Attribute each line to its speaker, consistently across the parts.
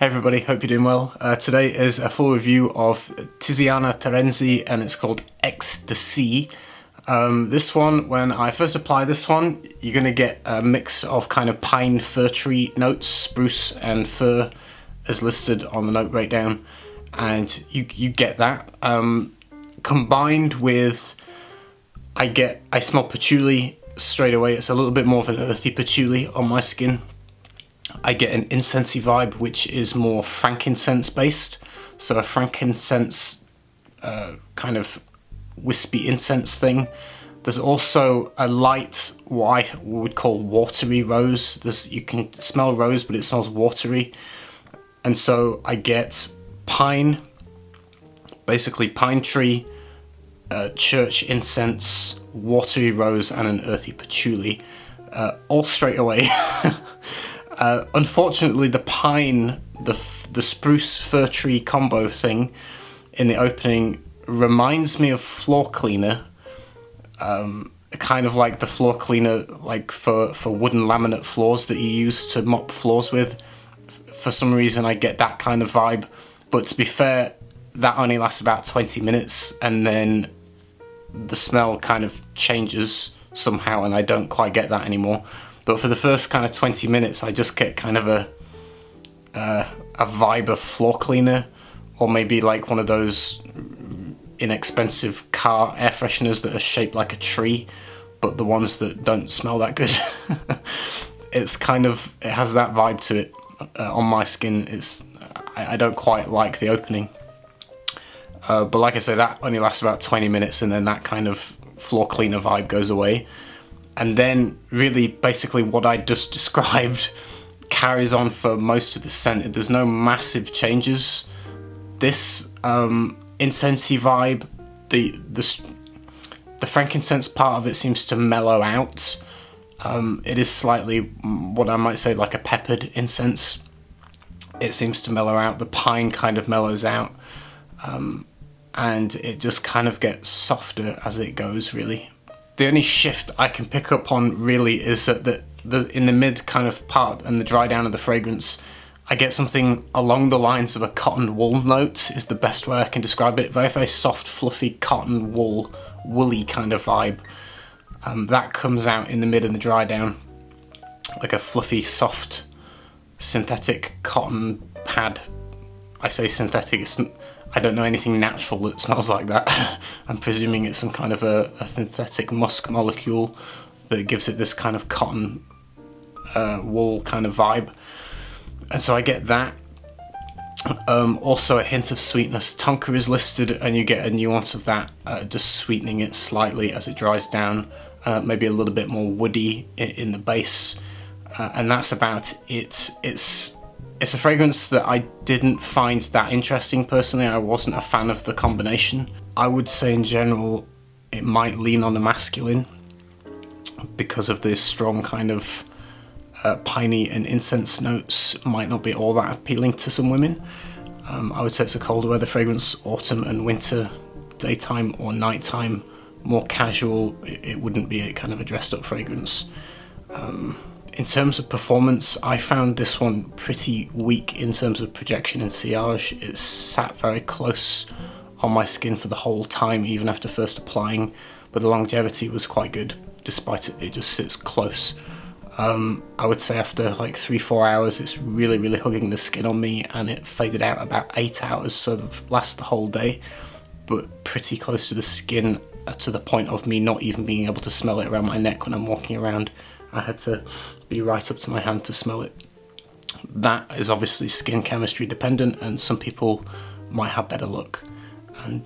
Speaker 1: Hey everybody, hope you're doing well. Today is a full review of Tiziana Terenzi and it's called Ecstasy. This one, when I first apply this one, you're going to get a mix of kind of pine fir tree notes, spruce and fir as listed on the note breakdown, and you get that. Combined with, I smell patchouli straight away. It's a little bit more of an earthy patchouli on my skin. I get an incensey vibe, which is more frankincense based. So a frankincense kind of wispy incense thing. There's also a light, what we would call watery rose. You can smell rose, but it smells watery. And so I get pine, basically pine tree, church incense, watery rose, and an earthy patchouli, all straight away. Unfortunately, the pine, the spruce fir tree combo thing in the opening reminds me of floor cleaner, kind of like the floor cleaner like for wooden laminate floors that you use to mop floors with. For some reason I get that kind of vibe, but to be fair, that only lasts about 20 minutes and then the smell kind of changes somehow and I don't quite get that anymore. But for the first kind of 20 minutes, I just get kind of a vibe of floor cleaner, or maybe like one of those inexpensive car air fresheners that are shaped like a tree, but the ones that don't smell that good. It has that vibe to it on my skin. I don't quite like the opening. But like I say, that only lasts about 20 minutes and then that kind of floor cleaner vibe goes away. And then really basically what I just described carries on for most of the scent. There's no massive changes. This incensey vibe, the frankincense part of it seems to mellow out. It is slightly what I might say like a peppered incense. It seems to mellow out. The pine kind of mellows out. And it just kind of gets softer as it goes, really. The only shift I can pick up on really is that in the mid kind of part and the dry down of the fragrance, I get something along the lines of a cotton wool note is the best way I can describe it. Very, very soft, fluffy cotton wool, woolly kind of vibe. That comes out in the mid and the dry down, like a fluffy, soft, synthetic cotton pad. I say synthetic, I don't know anything natural that smells like that. I'm presuming it's some kind of a synthetic musk molecule that gives it this kind of cotton wool kind of vibe. And so I get that. Also a hint of sweetness. Tonka is listed and you get a nuance of that, just sweetening it slightly as it dries down. Maybe a little bit more woody in the base. And that's about it. It's a fragrance that I didn't find that interesting personally. I wasn't a fan of the combination. I would say in general it might lean on the masculine because of this strong kind of piney and incense notes might not be all that appealing to some women. I would say it's a colder weather fragrance, autumn and winter, daytime or nighttime, more casual. It wouldn't be a kind of a dressed up fragrance. In terms of performance, I found this one pretty weak in terms of projection and sillage. It sat very close on my skin for the whole time, even after first applying, but the longevity was quite good, despite it just sits close. I would say after like 3-4 hours, it's really, really hugging the skin on me, and it faded out about 8 hours, so it lasts the whole day, but pretty close to the skin to the point of me not even being able to smell it around my neck when I'm walking around. I had to be right up to my hand to smell it. That is obviously skin chemistry dependent, and some people might have better luck. And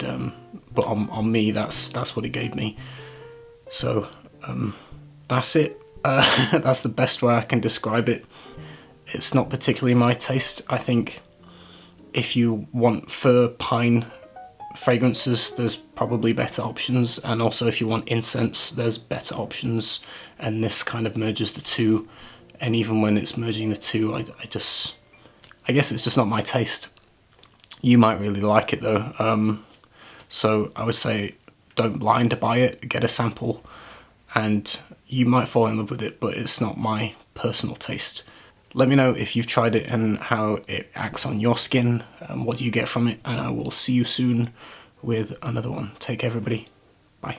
Speaker 1: but on me, that's what it gave me. So that's it. That's the best way I can describe it. It's not particularly my taste. I think if you want fir pine fragrances, there's probably better options, and also if you want incense, there's better options, and this kind of merges the two. And even when it's merging the two, I guess it's just not my taste. You might really like it though, so I would say don't blind buy it, get a sample, and you might fall in love with it, but it's not my personal taste. Let me know if you've tried it and how it acts on your skin, what do you get from it, and I will see you soon with another one. Take care, everybody. Bye.